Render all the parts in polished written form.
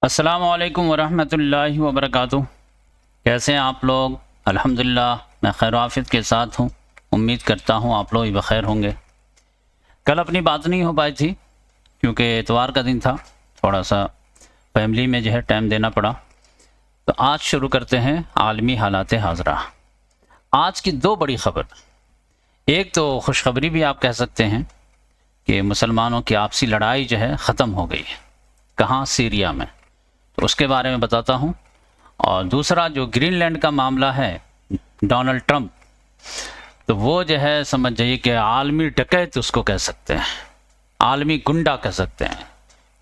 अस्सलामुअलैकुम वरहमतुल्लाहि वबरकातुह। कैसे हैं आप लोग? अल्हम्दुलिल्लाह मैं खैर आफियत के साथ हूँ। उम्मीद करता हूँ आप लोग भी बखैर होंगे। कल अपनी बात नहीं हो पाई थी क्योंकि इतवार का दिन था, थोड़ा सा फैमिली में जो है टाइम देना पड़ा। तो आज शुरू करते हैं आलमी हालात हाज़रा। आज की दो बड़ी खबर, एक तो खुशखबरी भी आप कह सकते हैं कि मुसलमानों की आपसी लड़ाई जो है ख़त्म हो गई है। कहाँ? सीरिया में। तो उसके बारे में बताता हूँ। और दूसरा जो ग्रीनलैंड का मामला है, डोनाल्ड ट्रंप, तो वो जो है समझ जाइए कि आलमी डकैत उसको कह सकते हैं, आलमी गुंडा कह सकते हैं,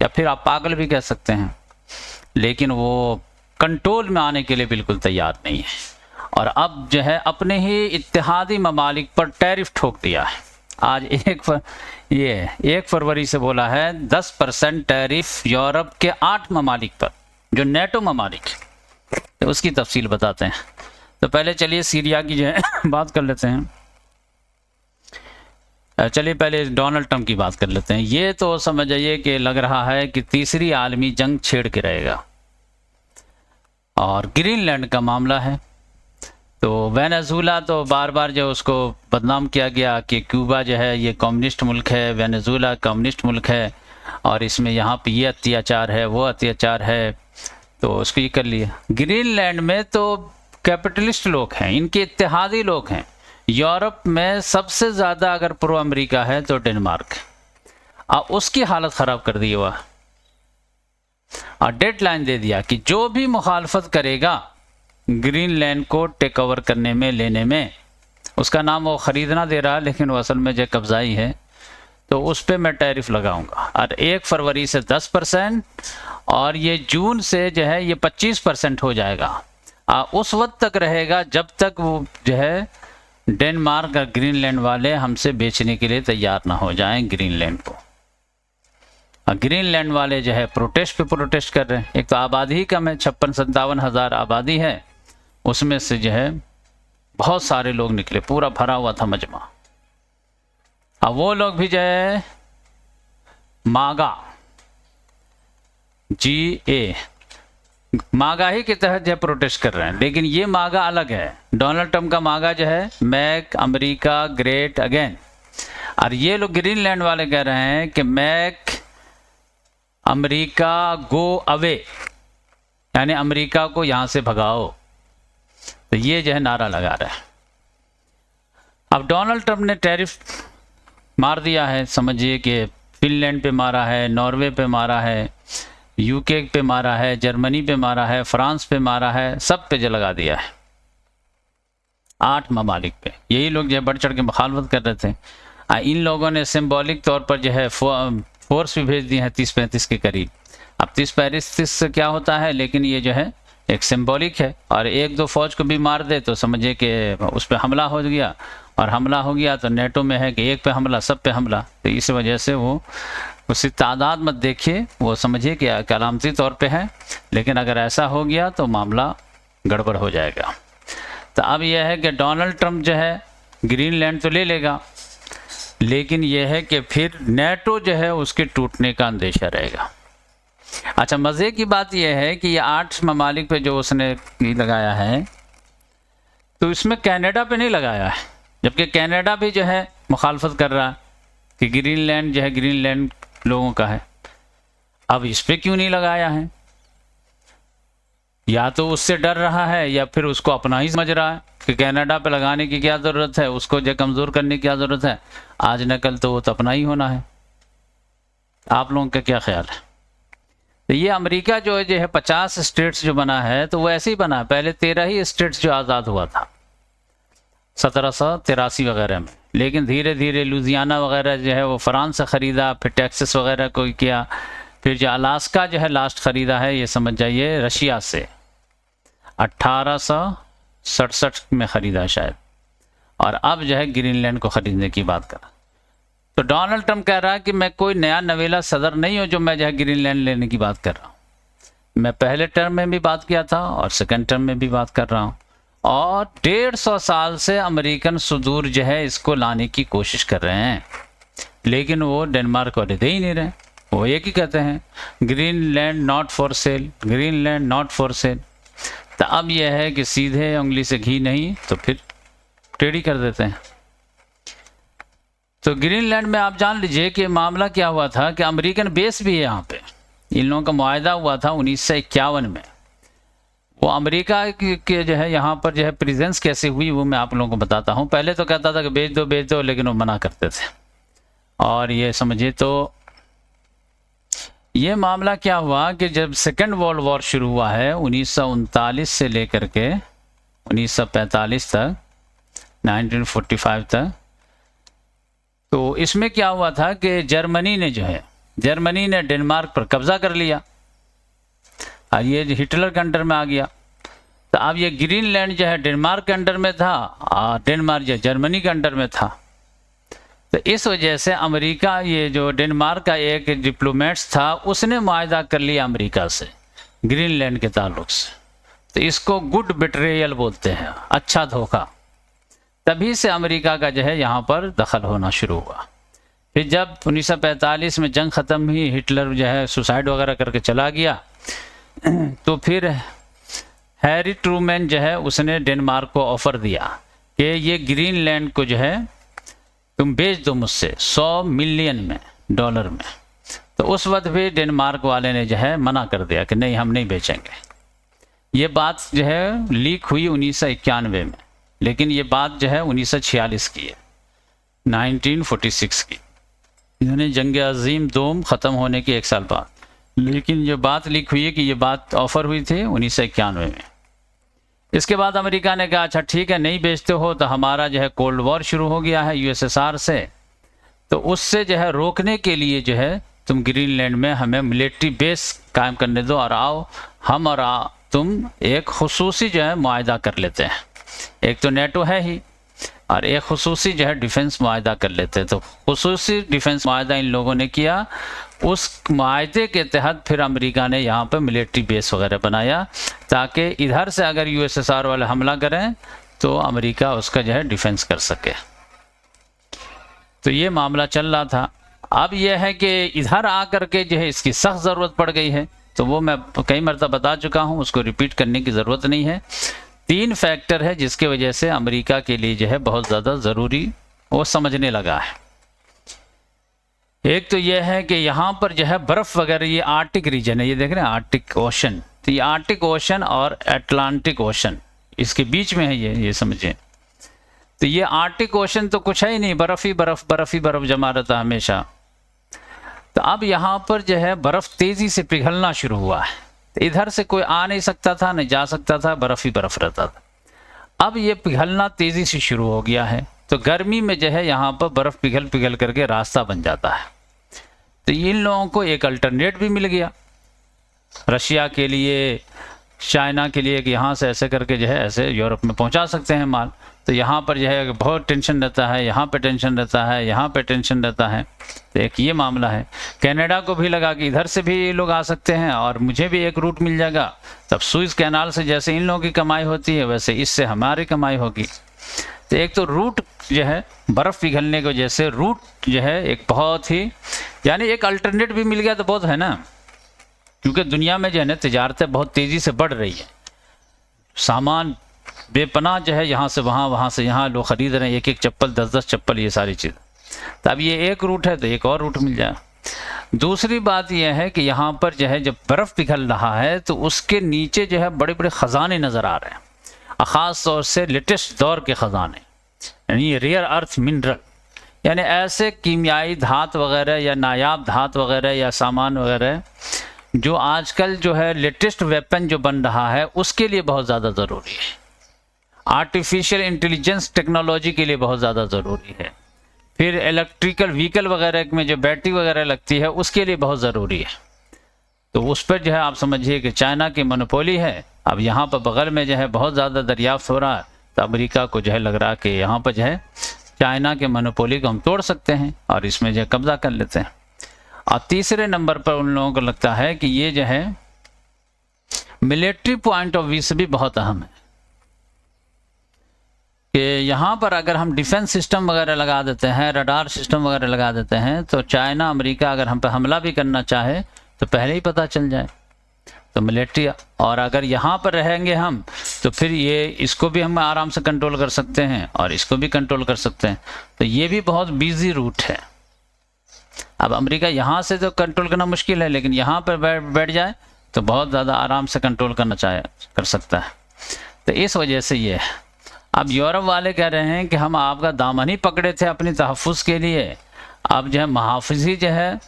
या फिर आप पागल भी कह सकते हैं। लेकिन वो कंट्रोल में आने के लिए बिल्कुल तैयार नहीं है और अब जो है अपने ही इत्तेहादी ममालिक पर टैरिफ ठोक दिया है। आज 1 फरवरी से बोला है 10% टैरिफ यूरोप के 8 ममालिक पर, जो नेटो ममालिक। तो उसकी तफसील बताते हैं। तो पहले चलिए सीरिया की जो है बात कर लेते हैं। चलिए पहले डोनाल्ड ट्रंप की बात कर लेते हैं। ये तो समझ जाइए कि लग रहा है कि तीसरी आलमी जंग छेड़ के रहेगा। और ग्रीनलैंड का मामला है तो वेनेजुला तो बार बार जो उसको बदनाम किया गया कि क्यूबा जो है ये कम्युनिस्ट मुल्क है, वेनेजुला कम्युनिस्ट मुल्क है और इसमें यहाँ पे ये अत्याचार है, वो अत्याचार है, तो उसको ये कर लिया। ग्रीनलैंड में तो कैपिटलिस्ट लोग हैं, इनके इत्तेहादी लोग हैं। यूरोप में सबसे ज़्यादा अगर प्रो अमेरिका है तो डेनमार्क, और उसकी हालत ख़राब कर दी हुआ और डेडलाइन दे दिया कि जो भी मुखालफत करेगा ग्रीनलैंड को टेक ओवर करने में, लेने में, उसका नाम वो ख़रीदना दे रहा है लेकिन वो असल में जो कब्ज़ाई है, तो उस पर मैं टैरिफ लगाऊंगा। और 1 फरवरी से 10% और ये जून से जो है ये 25% हो जाएगा। उस वक्त तक रहेगा जब तक वो जो है डेनमार्क और ग्रीनलैंड वाले हमसे बेचने के लिए तैयार ना हो जाएं ग्रीनलैंड को। ग्रीनलैंड वाले जो है प्रोटेस्ट कर रहे हैं। एक तो आबादी ही कम है, 56-57 हज़ार आबादी है, उसमें से जो है बहुत सारे लोग निकले, पूरा भरा हुआ था मजमा। अब वो लोग भी जो है मागा मागा ही के तहत जो है प्रोटेस्ट कर रहे हैं। लेकिन ये मागा अलग है। डोनाल्ड ट्रंप का मागा जो है मैक अमेरिका ग्रेट अगेन, और ये लोग ग्रीनलैंड वाले कह रहे हैं कि मैक अमेरिका गो अवे, यानी अमेरिका को यहां से भगाओ। तो ये जो है नारा लगा रहा है। अब डोनाल्ड ट्रंप ने टैरिफ मार दिया है, समझिए कि फिनलैंड पे मारा है, नॉर्वे पे मारा है, यूके पे मारा है, जर्मनी पे मारा है, फ्रांस पे मारा है, सब पे जो लगा दिया है 8 ममालिक पे। यही लोग जो है बढ़ चढ़ के मुखालफत कर रहे थे। इन लोगों ने सिंबॉलिक तौर पर जो है फोर्स भी भेज दी है 30-35 के करीब। अब 30-35 से क्या होता है, लेकिन ये जो है एक सिंबॉलिक है। और 1-2 फौज को भी मार दे तो समझिए कि उस पर हमला हो गया, और हमला हो गया तो नेटो में है कि एक पे हमला सब पे हमला। तो इस वजह से वो उसकी तादाद मत देखिए, वो समझिए कि अलामती तौर पे है, लेकिन अगर ऐसा हो गया तो मामला गड़बड़ हो जाएगा। तो अब यह है कि डोनाल्ड ट्रंप जो है ग्रीनलैंड तो ले लेगा, लेकिन यह है कि फिर नेटो जो है उसके टूटने का अंदेशा रहेगा। अच्छा, मज़े की बात यह है कि ये 8 ममालिक पे जो उसने लगाया है तो इसमें कनाडा पे नहीं लगाया है, जबकि कनाडा भी जो है मुखालफत कर रहा है कि ग्रीनलैंड जो है ग्रीनलैंड लोगों का है। अब इस पे क्यों नहीं लगाया है? या तो उससे डर रहा है या फिर उसको अपना ही समझ रहा है कि कनाडा पे लगाने की क्या ज़रूरत है, उसको जो कमज़ोर करने की क्या ज़रूरत है। आज न कल तो वो तो अपना ही होना है। आप लोगों का क्या ख्याल है? तो ये अमेरिका जो है 50 स्टेट्स जो बना है तो वो ऐसे ही बना है। पहले 13 ही स्टेट्स जो आज़ाद हुआ था 1783 वगैरह में, लेकिन धीरे धीरे लुधियाना वगैरह जो है वो फ्रांस से ख़रीदा, फिर टेक्सास वगैरह को किया, फिर जो अलास्का जो है लास्ट ख़रीदा है, ये समझ जाइए रशिया से 1867 में ख़रीदा शायद, और अब जो है ग्रीनलैंड को ख़रीदने की बात कर। तो डोनाल्ड ट्रंप कह रहा है कि मैं कोई नया नवेला सदर नहीं हूं जो मैं जो है ग्रीनलैंड लेने की बात कर रहा हूं। मैं पहले टर्म में भी बात किया था और सेकंड टर्म में भी बात कर रहा हूं, और 150 साल से अमेरिकन सुदूर जो है इसको लाने की कोशिश कर रहे हैं, लेकिन वो डेनमार्क वाले दे ही नहीं रहे। वो एक ही कहते हैं, Greenland not for sale, Greenland not for sale. तो अब यह है कि सीधे उंगली से घी नहीं तो फिर टेढ़ी कर देते हैं। तो ग्रीनलैंड में आप जान लीजिए कि मामला क्या हुआ था कि अमेरिकन बेस भी है यहाँ पे। इन लोगों का मुआहदा हुआ था 1951 में। वो अमेरिका के जो है यहाँ पर जो है प्रेजेंस कैसे हुई वो मैं आप लोगों को बताता हूँ। पहले तो कहता था कि बेच दो, लेकिन वो मना करते थे। और ये समझिए तो ये मामला क्या हुआ कि जब सेकेंड वर्ल्ड वॉर शुरू हुआ है 1939 से लेकर के 1945 तक, 1945 तक, तो इसमें क्या हुआ था कि जर्मनी ने डेनमार्क पर कब्जा कर लिया और ये हिटलर के अंडर में आ गया। तो अब ये ग्रीनलैंड जो है डेनमार्क के अंडर में था और डेनमार्क जो जर्मनी के अंडर में था। तो इस वजह से अमेरिका, ये जो डेनमार्क का एक डिप्लोमेट्स था, उसने मुआहदा कर लिया अमेरिका से ग्रीनलैंड के ताल्लुक से। तो इसको गुड बिट्रेयल बोलते हैं, अच्छा धोखा। तभी से अमेरिका का जो है यहाँ पर दखल होना शुरू हुआ। फिर जब 1945 में जंग ख़त्म हुई, हिटलर जो है सुसाइड वगैरह करके चला गया, तो फिर हैरी ट्रूमैन जो है उसने डेनमार्क को ऑफ़र दिया कि ये ग्रीनलैंड को जो है तुम बेच दो मुझसे $100 मिलियन डॉलर में। तो उस वक्त भी डेनमार्क वाले ने जो है मना कर दिया कि नहीं, हम नहीं बेचेंगे। ये बात जो है लीक हुई 1991 में, लेकिन ये बात जो है 1946 की है, 1946 की, यानी जंग अजीम दोम ख़त्म होने के 1 साल बाद। लेकिन ये बात लीक हुई है कि ये बात ऑफ़र हुई थी 1991 में। इसके बाद अमेरिका ने कहा अच्छा ठीक है, नहीं बेचते हो तो हमारा जो है कोल्ड वॉर शुरू हो गया है यूएसएसआर से, तो उससे जो है रोकने के लिए जो है तुम ग्रीनलैंड में हमें मिलिट्री बेस कायम करने दो और आओ हम और तुम एक खुसूसी जो है मुआहदा कर लेते हैं। एक तो नेटो है ही और एक खुसूसी जो है डिफेंस मुआहदा कर लेते हैं। तो खुसूसी डिफेंस मुआहदा इन लोगों ने किया। उस मुआहदे के तहत फिर अमेरिका ने यहाँ पर मिलिट्री बेस वगैरह बनाया ताकि इधर से अगर यूएसएसआर वाले हमला करें तो अमेरिका उसका जो है डिफेंस कर सके। तो ये मामला चल रहा था। अब यह है कि इधर आकर के जो है इसकी सख्त ज़रूरत पड़ गई है, तो वो मैं कई मरतबा बता चुका हूँ, उसको रिपीट करने की ज़रूरत नहीं है। 3 फैक्टर है जिसके वजह से अमेरिका के लिए जो है बहुत ज़्यादा ज़रूरी वो समझने लगा है। एक तो यह है कि यहाँ पर जो है बर्फ़ वगैरह, ये आर्टिक रीजन है, ये देख रहे हैं आर्टिक ओशन। तो ये आर्टिक ओशन और अटलांटिक ओशन इसके बीच में है, ये समझें। तो ये आर्टिक ओशन तो कुछ है ही नहीं, बर्फ़ ही बर्फ़ जमा रहता हमेशा। तो अब यहाँ पर जो है बर्फ़ तेज़ी से पिघलना शुरू हुआ है। तो इधर से कोई आ नहीं सकता था, नहीं जा सकता था, बर्फ़ ही बर्फ़ रहता था। अब ये पिघलना तेज़ी से शुरू हो गया है, तो गर्मी में जो है यहाँ पर बर्फ़ पिघल करके रास्ता बन जाता है। तो इन लोगों को एक अल्टरनेट भी मिल गया रशिया के लिए, चाइना के लिए, कि यहाँ से ऐसे करके जो है ऐसे यूरोप में पहुँचा सकते हैं माल। तो यहाँ पर जो है बहुत टेंशन रहता है, यहाँ पे टेंशन रहता है, यहाँ पे टेंशन रहता है। तो एक ये मामला है। कनाडा को भी लगा कि इधर से भी लोग आ सकते हैं और मुझे भी एक रूट मिल जाएगा। तब सुएज़ कैनाल से जैसे इन लोगों की कमाई होती है वैसे इससे हमारी कमाई होगी। तो एक तो रूट जो है बर्फ़ पिघलने की वजह से रूट जो है एक बहुत ही, यानी एक अल्टरनेट भी मिल गया तो बहुत है ना, क्योंकि दुनिया में जो है ना तिजारतें बहुत तेज़ी से बढ़ रही है। सामान बेपनाह जो है यहाँ से वहाँ, वहाँ से यहाँ लोग ख़रीद रहे हैं, एक एक चप्पल, 10-10 चप्पल, ये सारी चीज़। तो अब ये एक रूट है तो एक और रूट मिल जाए। दूसरी बात यह है कि यहाँ पर जो है जब बर्फ़ पिघल रहा है तो उसके नीचे जो है बड़े बड़े ख़जाने नज़र आ रहे हैं, ख़ास तौर से लेटेस्ट दौर के ख़जाने, यानी रेयर अर्थ मिनरल, यानी ऐसे कीमियाई धातु वगैरह या नायाब धातु वगैरह या सामान वगैरह जो आजकल जो है लेटेस्ट वेपन जो बन रहा है उसके लिए बहुत ज़्यादा ज़रूरी है। आर्टिफिशियल इंटेलिजेंस टेक्नोलॉजी के लिए बहुत ज़्यादा ज़रूरी है। फिर इलेक्ट्रिकल व्हीकल वगैरह में जो बैटरी वगैरह लगती है उसके लिए बहुत ज़रूरी है। तो उस पर जो है आप समझिए कि चाइना की मोनोपोली है। अब यहाँ पर बगल में जो है बहुत ज़्यादा दरियाफ्त हो रहा है, तो अमेरिका को जो है लग रहा है कि यहाँ पर जो है चाइना के मोनोपोली को हम तोड़ सकते हैं और इसमें जो है कब्ज़ा कर लेते हैं। और तीसरे नंबर पर उन लोगों को लगता है कि ये जो है मिलिट्री पॉइंट ऑफ व्यू से भी बहुत अहम है कि यहाँ पर अगर हम डिफेंस सिस्टम वगैरह लगा देते हैं, रडार सिस्टम वगैरह लगा देते हैं, तो चाइना अमेरिका अगर हम पे हमला भी करना चाहे तो पहले ही पता चल जाए। तो मिलिट्री, और अगर यहाँ पर रहेंगे हम तो फिर ये इसको भी हम आराम से कंट्रोल कर सकते हैं और इसको भी कंट्रोल कर सकते हैं। तो ये भी बहुत बिजी रूट है। अब अमेरिका यहाँ से तो कंट्रोल करना मुश्किल है, लेकिन यहाँ पर बैठ जाए तो बहुत ज़्यादा आराम से कंट्रोल कर सकता है। तो इस वजह से ये है। अब यूरोप वाले कह रहे हैं कि हम आपका दामन ही पकड़े थे अपनी तहफ़्फ़ुज़ के लिए, अब जो है महाफिजी जो है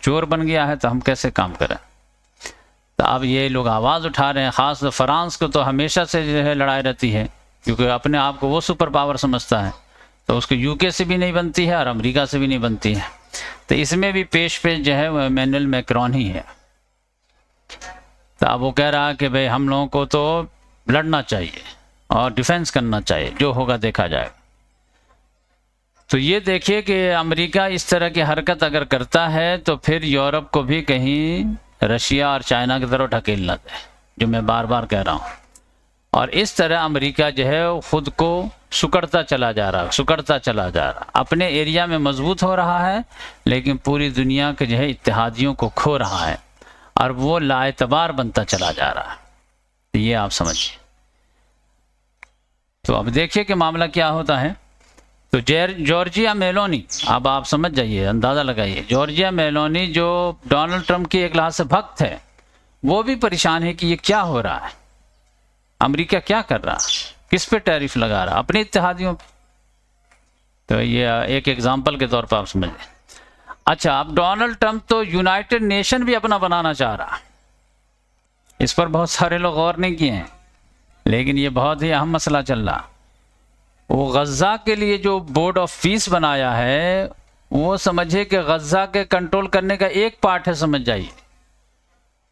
चोर बन गया है, तो हम कैसे काम करें। तो अब ये लोग आवाज़ उठा रहे हैं। ख़ास फ्रांस को तो हमेशा से जो है लड़ाई रहती है, क्योंकि अपने आप को वो सुपर पावर समझता है, तो उसको यूके से भी नहीं बनती है और अमेरिका से भी नहीं बनती है। तो इसमें भी पेश जो है वो इमैनुअल मैक्रोन ही है। तो अब वो कह रहा है कि भाई हम लोगों को तो लड़ना चाहिए और डिफेंस करना चाहिए, जो होगा देखा जाएगा। तो ये देखिए कि अमेरिका इस तरह की हरकत अगर करता है तो फिर यूरोप को भी कहीं रशिया और चाइना की तरफ ढकेल ना दे, जो मैं बार बार कह रहा हूँ। और इस तरह अमेरिका जो है वो खुद को सुकड़ता चला जा रहा, अपने एरिया में मजबूत हो रहा है, लेकिन पूरी दुनिया के जो है इत्तेहादियों को खो रहा है और वो लाएतबार बनता चला जा रहा है। तो ये आप समझिए। तो अब देखिए कि मामला क्या होता है। तो जॉर्जिया मेलोनी, अब आप समझ जाइए, अंदाज़ा लगाइए। जॉर्जिया मेलोनी जो डोनाल्ड ट्रंप की एक लिहाज से भक्त है, वो भी परेशान है कि ये क्या हो रहा है, अमेरिका क्या कर रहा है, किस पे टैरिफ लगा रहा, अपने इत्तेहादियों पे। तो ये एक एग्जाम्पल के तौर पर आप समझ लें। अच्छा, अब डोनाल्ड ट्रंप तो यूनाइटेड नेशन भी अपना बनाना चाह रहा, इस पर बहुत सारे लोग गौर नहीं किए हैं, लेकिन ये बहुत ही अहम मसला चल रहा। वो गज़ा के लिए जो बोर्ड ऑफ पीस बनाया है, वो समझिए कि गज़ा के कंट्रोल करने का एक पार्ट है, समझ जाइए।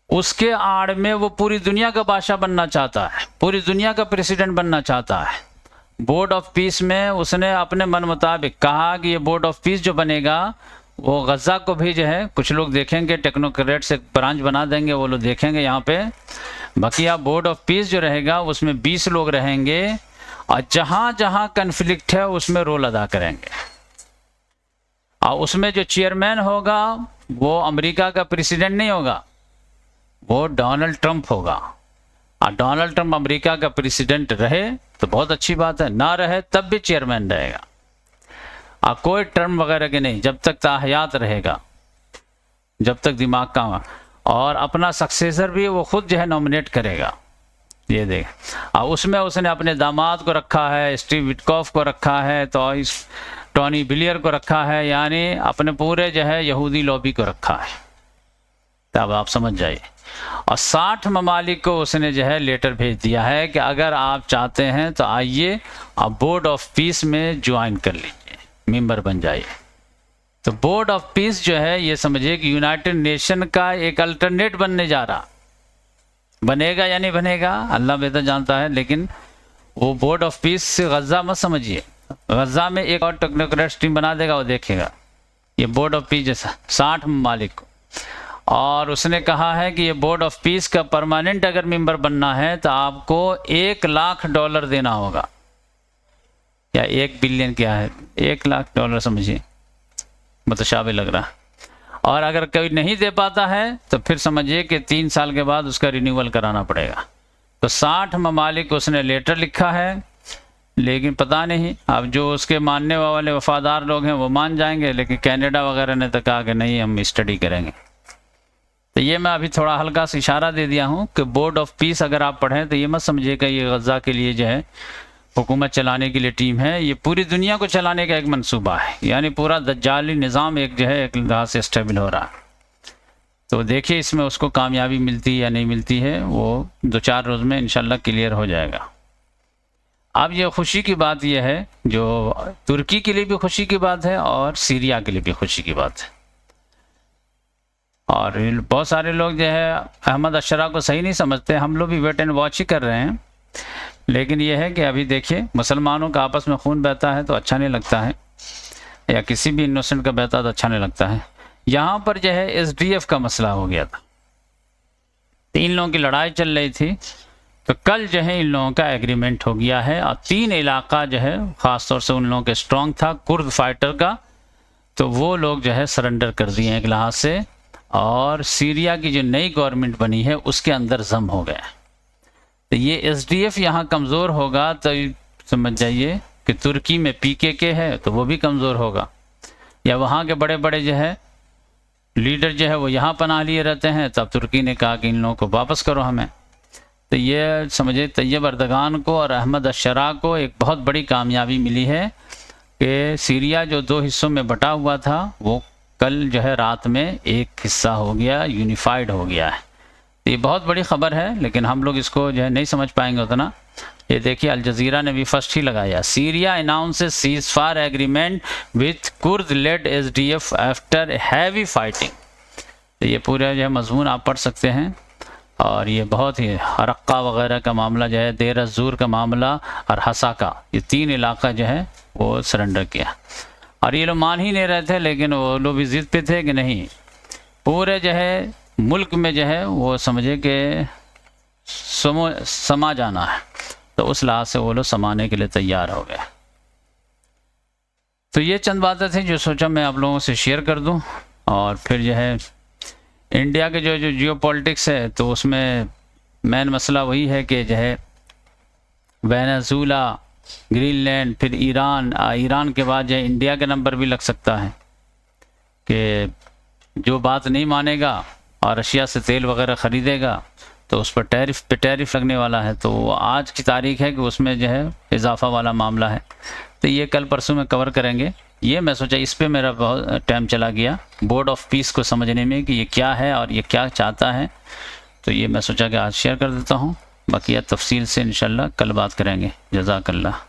उसके आड़ में वो पूरी दुनिया का बादशाह बनना चाहता है, पूरी दुनिया का प्रेसिडेंट बनना चाहता है। बोर्ड ऑफ पीस में उसने अपने मन मुताबिक कहा कि ये बोर्ड ऑफ पीस जो बनेगा वो गज़ा को भी जो है, कुछ लोग देखेंगे टेक्नोक्रेट से ब्रांच बना देंगे, वो लोग देखेंगे यहाँ पे बकिया बोर्ड ऑफ पीस जो रहेगा उसमें 20 लोग रहेंगे और जहाँ जहाँ कन्फ्लिक्ट है उसमें रोल अदा करेंगे। और उसमें जो चेयरमैन होगा वो अमेरिका का प्रेसिडेंट नहीं होगा, वो डोनाल्ड ट्रंप होगा। और डोनाल्ड ट्रंप अमेरिका का प्रेसिडेंट रहे तो बहुत अच्छी बात है, ना रहे तब भी चेयरमैन रहेगा। और कोई टर्म वगैरह के नहीं, जब तक ताहयात रहेगा, जब तक दिमाग का, और अपना सक्सेसर भी वो खुद जो है नॉमिनेट करेगा। ये देख, और उसमें उसने अपने दामाद को रखा है, स्टीव विटकॉफ को रखा है, तो इस टोनी ब्लेयर को रखा है, यानी अपने पूरे जो है यहूदी लॉबी को रखा है। तब आप समझ जाइए। और 60 ममालिक को उसने जो है लेटर भेज दिया है कि अगर आप चाहते हैं तो आइए और बोर्ड ऑफ पीस में ज्वाइन कर लीजिए, मेंबर बन जाइए। तो बोर्ड ऑफ पीस जो है ये समझिए कि यूनाइटेड नेशन का एक अल्टरनेट बनने जा रहा। बनेगा या नहीं बनेगा अल्लाह बेहतर जानता है, लेकिन वो बोर्ड ऑफ पीस से गज़ा मत समझिए। गज़ा में एक और टेक्नोक्रेट टीम बना देगा, वो देखेगा ये बोर्ड ऑफ पीस जैसा 60 ममालिक को। और उसने कहा है कि ये बोर्ड ऑफ पीस का परमानेंट अगर मेंबर बनना है तो आपको $1,00,000 देना होगा, या 1 बिलियन क्या है, $1,00,000 समझिए, मुतशाबिह लग रहा। और अगर कोई नहीं दे पाता है तो फिर समझिए कि 3 साल के बाद उसका रिन्यूअल कराना पड़ेगा। तो 60 ममालिक उसने लेटर लिखा है, लेकिन पता नहीं अब जो उसके मानने वाले वफादार लोग हैं वो मान जाएंगे, लेकिन कनाडा वगैरह ने तो कहा कि नहीं हम स्टडी करेंगे। तो ये मैं अभी थोड़ा हल्का सा इशारा दे दिया हूँ कि बोर्ड ऑफ पीस अगर आप पढ़ें तो ये मत समझिए कि ये गज़ा के लिए जो है हुकूमत चलाने के लिए टीम है, ये पूरी दुनिया को चलाने का एक मंसूबा है, यानी पूरा दज्जाली निज़ाम एक जो है एक लिहाज से स्टेबल हो रहा है। तो देखिए इसमें उसको कामयाबी मिलती है या नहीं मिलती है, वो 2-4 रोज़ में इंशाल्लाह क्लियर हो जाएगा। अब ये खुशी की बात यह है, जो तुर्की के लिए भी खुशी की बात है और सीरिया के लिए भी खुशी की बात है। और बहुत सारे लोग जो है अहमद अशरा को सही नहीं समझते, हम लोग भी वेट एंड वॉच ही कर रहे हैं, लेकिन यह है कि अभी देखिए मुसलमानों का आपस में खून बहता है तो अच्छा नहीं लगता है, या किसी भी इनोसेंट का बहता तो अच्छा नहीं लगता है। यहाँ पर जो है SDF का मसला हो गया था, 3 लोगों की लड़ाई चल रही थी तो कल जो है इन लोगों का एग्रीमेंट हो गया है और 3 इलाका जो है ख़ासतौर से उन लोगों के स्ट्रॉन्ग था कुर्द फाइटर का, तो वो लोग जो है सरेंडर कर दिए एक लिहाज से, और सीरिया की जो नई गवर्नमेंट बनी है उसके अंदर जम हो गया। तो ये SDF यहाँ कमज़ोर होगा तो समझ जाइए कि तुर्की में PKK है तो वो भी कमज़ोर होगा, या वहाँ के बड़े बड़े जो है लीडर जो है वो यहाँ पनाह लिए रहते हैं, तब तुर्की ने कहा कि इन लोगों को वापस करो हमें। तो ये समझे तैयब अर्दगान को और अहमद अशरा को एक बहुत बड़ी कामयाबी मिली है कि सीरिया जो 2 हिस्सों में बटा हुआ था वो कल जो है रात में एक हिस्सा हो गया, यूनिफाइड हो गया है। ये बहुत बड़ी खबर है, लेकिन हम लोग इसको जो है नहीं समझ पाएंगे उतना। ये देखिए अल जजीरा ने भी फर्स्ट ही लगाया, Syria announces ceasefire agreement with Kurd led SDF after heavy fighting. तो ये पूरा जो है मजमून आप पढ़ सकते हैं, और ये बहुत ही रक्का वगैरह का मामला जो है, देर अज़ूर का मामला और हसा का, ये 3 इलाका जो है वो सरेंडर किया। और ये लोग मान ही नहीं रहे थे, लेकिन वो लोग भी ज़िद पे थे कि नहीं, पूरे जो है मुल्क में जो है वो समझे कि समा जाना है, तो उस लिहाज से वो लोग समाने के लिए तैयार हो गए। तो ये चंद बातें थी जो सोचा मैं आप लोगों से शेयर कर दूं। और फिर जो है इंडिया के जो जियोपॉलिटिक्स है, तो उसमें मेन मसला वही है कि जो है वेनेजुला, ग्रीनलैंड, फिर ईरान के बाद जो है इंडिया का नंबर भी लग सकता है कि जो बात नहीं मानेगा और रशिया से तेल वगैरह ख़रीदेगा तो उस पर टैरिफ लगने वाला है। तो आज की तारीख है कि उसमें जो है इजाफा वाला मामला है। तो ये कल परसों में कवर करेंगे। ये मैं सोचा इस पे मेरा बहुत टाइम चला गया बोर्ड ऑफ पीस को समझने में कि ये क्या है और ये क्या चाहता है। तो ये मैं सोचा कि आज शेयर कर देता हूँ, बाकी तफसील से इंशाल्लाह कल बात करेंगे। जज़ाकल्लाह।